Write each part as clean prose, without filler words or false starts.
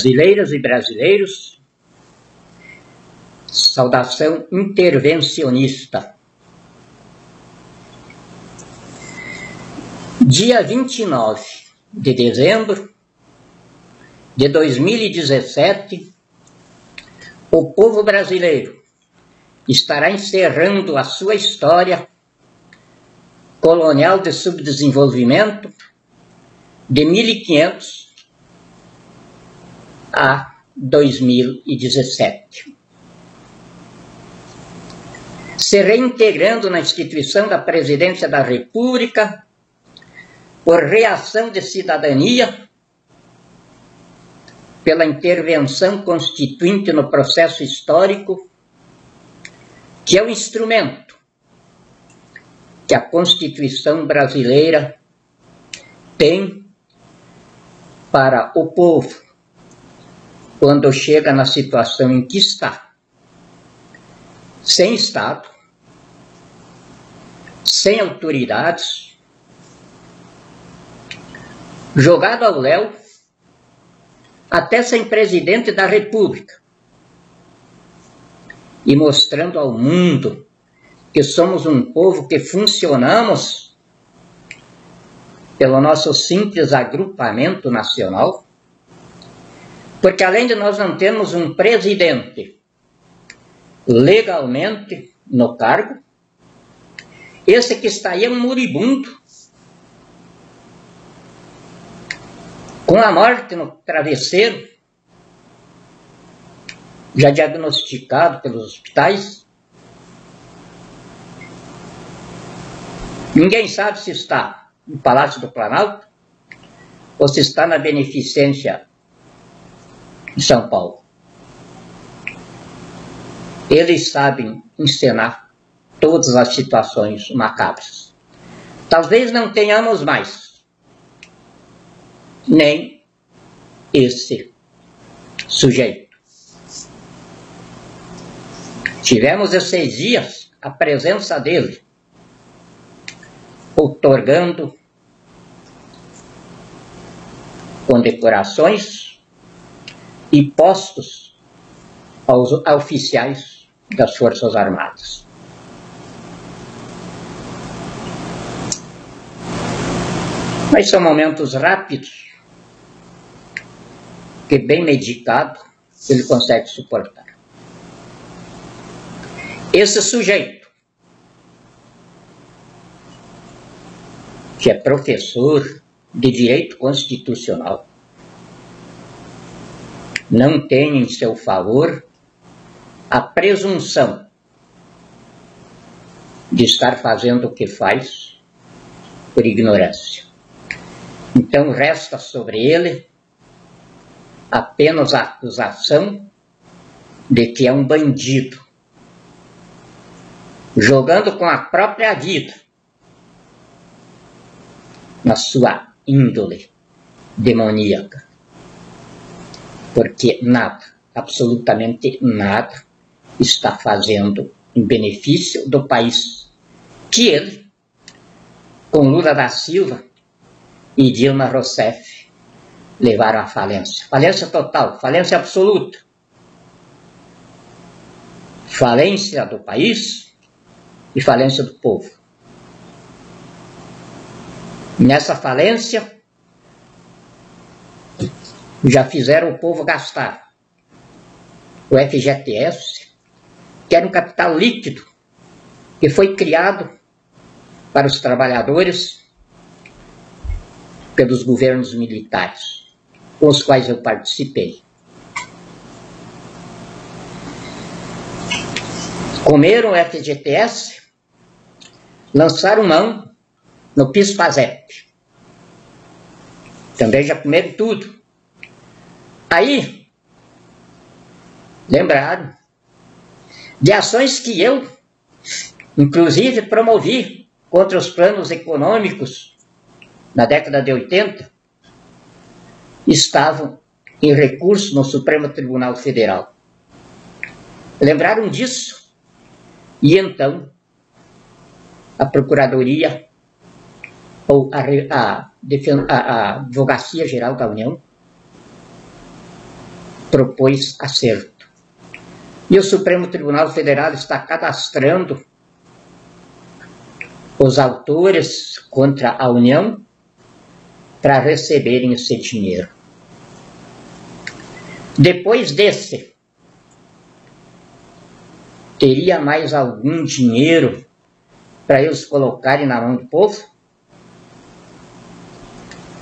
Brasileiras e brasileiros, saudação intervencionista. Dia 29 de dezembro de 2017, o povo brasileiro estará encerrando a sua história colonial de subdesenvolvimento de 1500 a 2017. Se reintegrando na instituição da Presidência da República por reação de cidadania, pela intervenção constituinte no processo histórico, que é o instrumento que a Constituição brasileira tem para o povo quando chega na situação em que está, sem Estado, sem autoridades, jogado ao léu, até sem presidente da República, e mostrando ao mundo que somos um povo que funcionamos pelo nosso simples agrupamento nacional, porque além de nós não termos um presidente legalmente no cargo, esse que está aí é um moribundo, com a morte no travesseiro, já diagnosticado pelos hospitais. Ninguém sabe se está no Palácio do Planalto ou se está na Beneficência de São Paulo. Eles sabem encenar todas as situações macabras. Talvez não tenhamos mais nem esse sujeito. Tivemos esses dias a presença dele, outorgando condecorações e postos aos oficiais das Forças Armadas. Mas são momentos rápidos que, bem medicado, ele consegue suportar. Esse sujeito, que é professor de Direito Constitucional, não tem em seu favor a presunção de estar fazendo o que faz por ignorância. Então resta sobre ele apenas a acusação de que é um bandido, jogando com a própria vida na sua índole demoníaca. Porque nada, absolutamente nada, está fazendo em benefício do país que ele, com Lula da Silva e Dilma Rousseff, levaram à falência. Falência total, falência absoluta. Falência do país e falência do povo. Nessa falência, já fizeram o povo gastar o FGTS, que era um capital líquido, que foi criado para os trabalhadores pelos governos militares, com os quais eu participei. Comeram o FGTS, lançaram mão no PIS/PASEP. Também já comeram tudo. Aí, lembraram de ações que eu, inclusive, promovi contra os planos econômicos na década de 80, estavam em recurso no Supremo Tribunal Federal. Lembraram disso e então a Procuradoria ou a Advocacia Geral da União propôs acerto. E o Supremo Tribunal Federal está cadastrando os autores contra a União para receberem esse dinheiro. Depois desse, teria mais algum dinheiro para eles colocarem na mão do povo?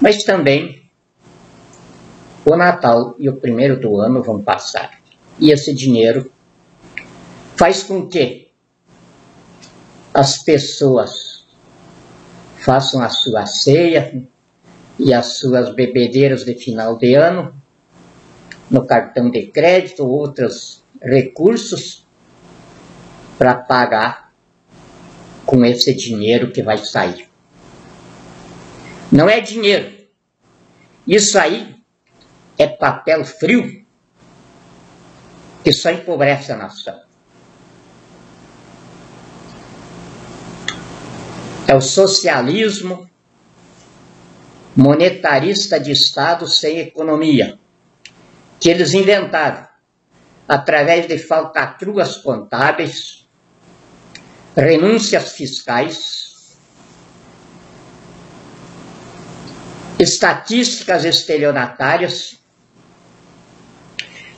Mas também o Natal e o 1º do ano vão passar. E esse dinheiro faz com que as pessoas façam a sua ceia e as suas bebedeiras de final de ano no cartão de crédito, outros recursos para pagar com esse dinheiro que vai sair. Não é dinheiro. Isso aí é papel frio que só empobrece a nação. É o socialismo monetarista de Estado sem economia, que eles inventaram através de falcatruas contábeis, renúncias fiscais, estatísticas estelionatárias,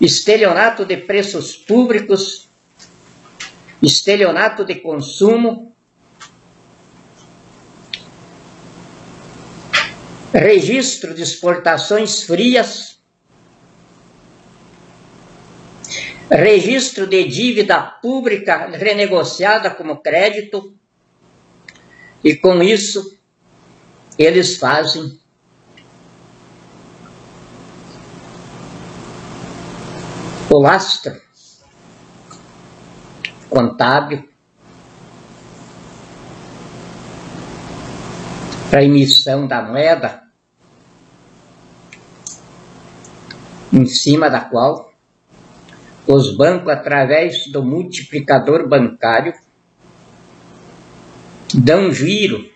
estelionato de preços públicos, estelionato de consumo, registro de exportações frias, registro de dívida pública renegociada como crédito, e com isso eles fazem o lastro contábil para a emissão da moeda, em cima da qual os bancos, através do multiplicador bancário, dão giro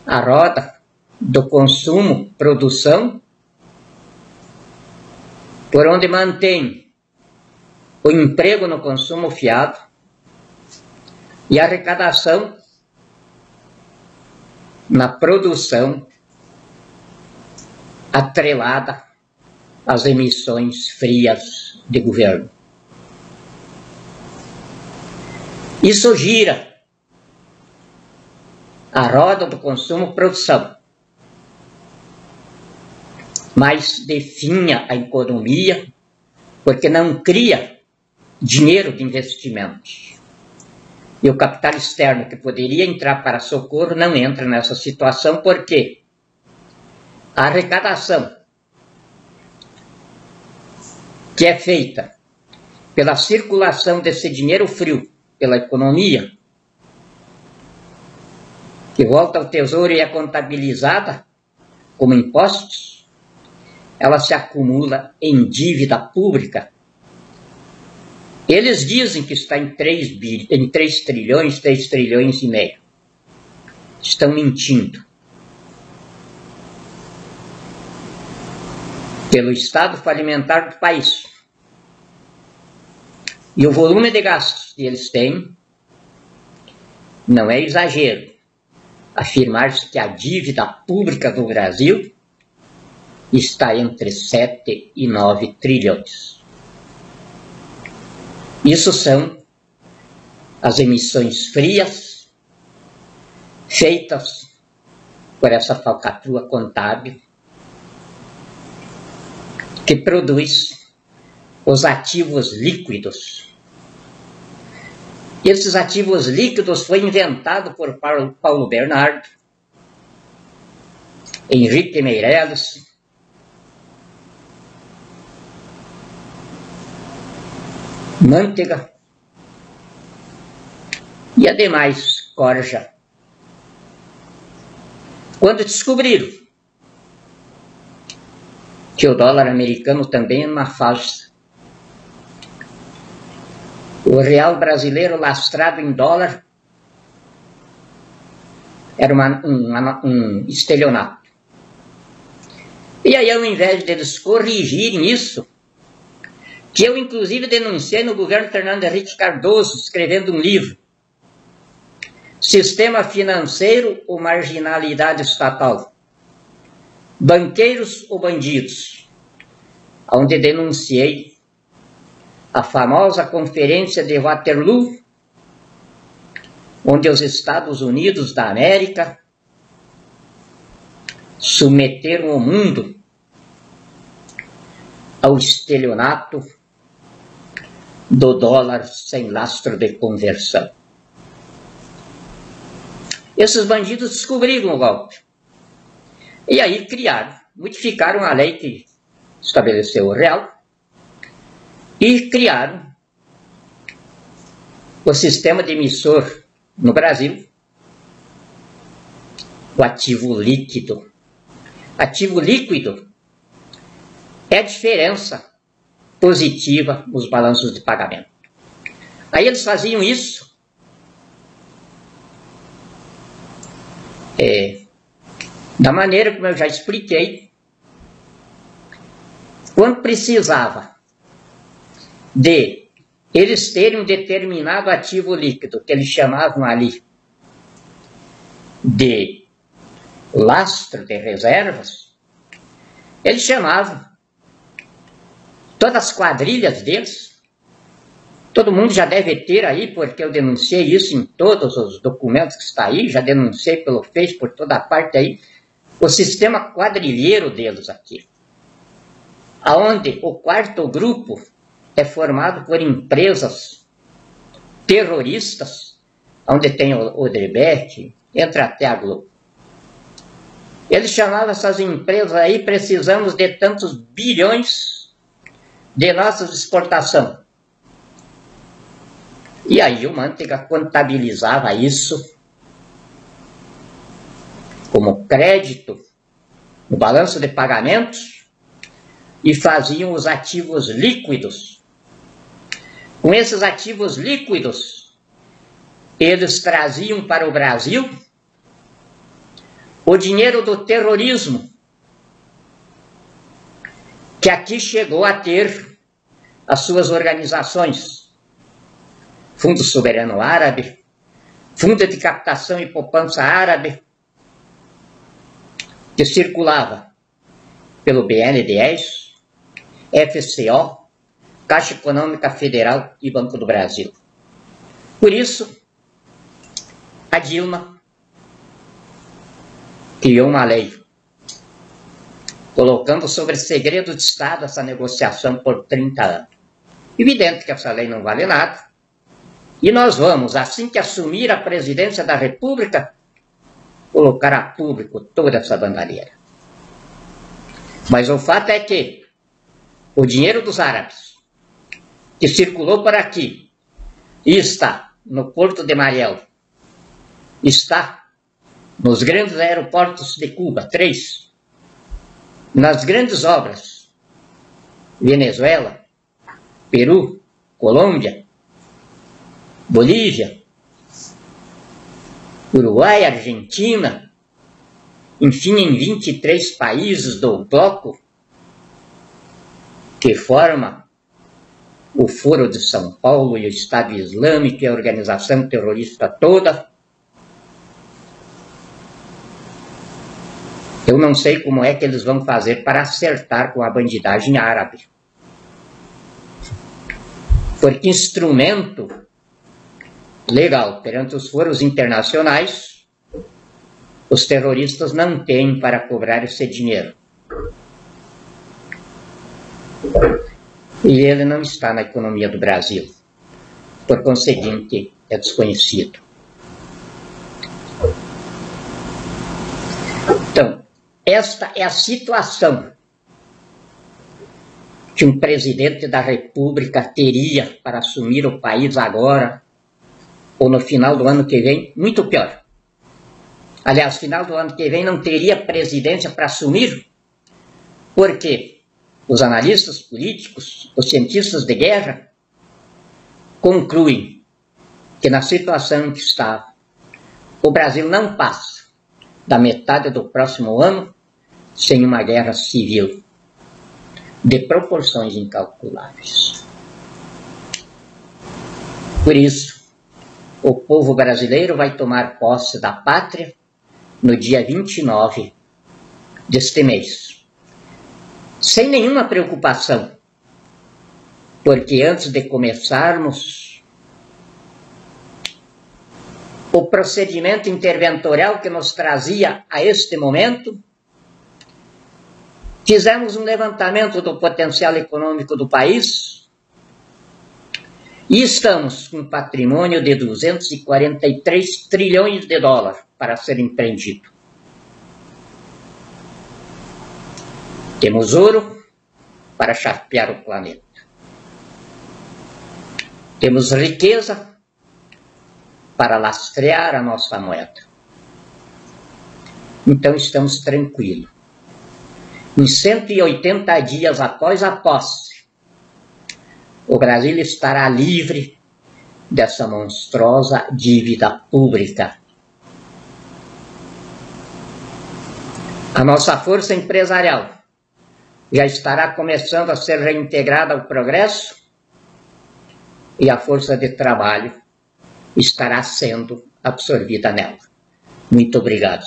à roda do consumo, produção, por onde mantém o emprego no consumo fiado e a arrecadação na produção atrelada às emissões frias de governo. Isso gira a roda do consumo-produção, mas definha a economia porque não cria dinheiro de investimentos. E o capital externo que poderia entrar para socorro não entra nessa situação porque a arrecadação que é feita pela circulação desse dinheiro frio pela economia, que volta ao tesouro e é contabilizada como impostos, ela se acumula em dívida pública. Eles dizem que está em 3 trilhões, 3 trilhões e meio. Estão mentindo. Pelo estado falimentar do país. E o volume de gastos que eles têm, não é exagero afirmar-se que a dívida pública do Brasil está entre 7 e 9 trilhões. Isso são as emissões frias feitas por essa falcatrua contábil que produz os ativos líquidos. Esses ativos líquidos foi inventado por Paulo Bernardo, Henrique Meirelles, Mantega e a demais corja. Quando descobriram que o dólar americano também é uma farsa, o real brasileiro lastrado em dólar era um estelionato. E aí, ao invés deles corrigirem isso, que eu inclusive denunciei no governo Fernando Henrique Cardoso, escrevendo um livro, Sistema Financeiro ou Marginalidade Estatal? Banqueiros ou bandidos? Onde denunciei a famosa Conferência de Waterloo, onde os Estados Unidos da América submeteram o mundo ao estelionato do dólar sem lastro de conversão. Esses bandidos descobriram o golpe. E aí modificaram a lei que estabeleceu o real e criaram o sistema de emissor no Brasil, o ativo líquido. Ativo líquido é a diferença positiva nos balanços de pagamento. Aí eles faziam isso da maneira como eu já expliquei, quando precisava de eles terem um determinado ativo líquido, que eles chamavam ali de lastro de reservas, eles chamavam todas as quadrilhas deles. Todo mundo já deve ter aí, porque eu denunciei isso em todos os documentos que está aí, já denunciei pelo Face, por toda a parte aí, o sistema quadrilheiro deles aqui, aonde o quarto grupo é formado por empresas terroristas, onde tem o Odebrecht, entra até a Globo. Eles chamavam essas empresas aí, precisamos de tantos bilhões de nossas exportações. E aí o Manteiga contabilizava isso como crédito no balanço de pagamentos e faziam os ativos líquidos. Com esses ativos líquidos, eles traziam para o Brasil o dinheiro do terrorismo, que aqui chegou a ter as suas organizações. Fundo Soberano Árabe, Fundo de Captação e Poupança Árabe, que circulava pelo BNDES, FCO, Caixa Econômica Federal e Banco do Brasil. Por isso, a Dilma criou uma lei colocando sobre segredo de Estado essa negociação por 30 anos. Evidente que essa lei não vale nada, e nós vamos, assim que assumir a presidência da República, colocar a público toda essa bandalheira. Mas o fato é que o dinheiro dos árabes, que circulou por aqui, e está no Porto de Mariel, está nos grandes aeroportos de Cuba, 3, nas grandes obras, Venezuela, Peru, Colômbia, Bolívia, Uruguai, Argentina, enfim, em 23 países do bloco que forma o Foro de São Paulo e o Estado Islâmico e a organização terrorista toda. Eu não sei como é que eles vão fazer para acertar com a bandidagem árabe. Porque instrumento legal perante os foros internacionais, os terroristas não têm para cobrar esse dinheiro. E ele não está na economia do Brasil. Por conseguinte, é desconhecido. Então, esta é a situação que um presidente da República teria para assumir o país agora, ou no final do ano que vem, muito pior. Aliás, final do ano que vem não teria presidência para assumir, porque os analistas políticos, os cientistas de guerra, concluem que na situação em que está, o Brasil não passa da metade do próximo ano sem uma guerra civil de proporções incalculáveis. Por isso, o povo brasileiro vai tomar posse da pátria no dia 29 deste mês. Sem nenhuma preocupação, porque antes de começarmos o procedimento interventorial que nos trazia a este momento, fizemos um levantamento do potencial econômico do país e estamos com um patrimônio de 243 trilhões de dólares para ser empreendido. Temos ouro para chapear o planeta. Temos riqueza para lastrear a nossa moeda. Então estamos tranquilos. Em 180 dias após a posse, o Brasil estará livre dessa monstruosa dívida pública. A nossa força empresarial já estará começando a ser reintegrada ao progresso e a força de trabalho estará sendo absorvida nela. Muito obrigado.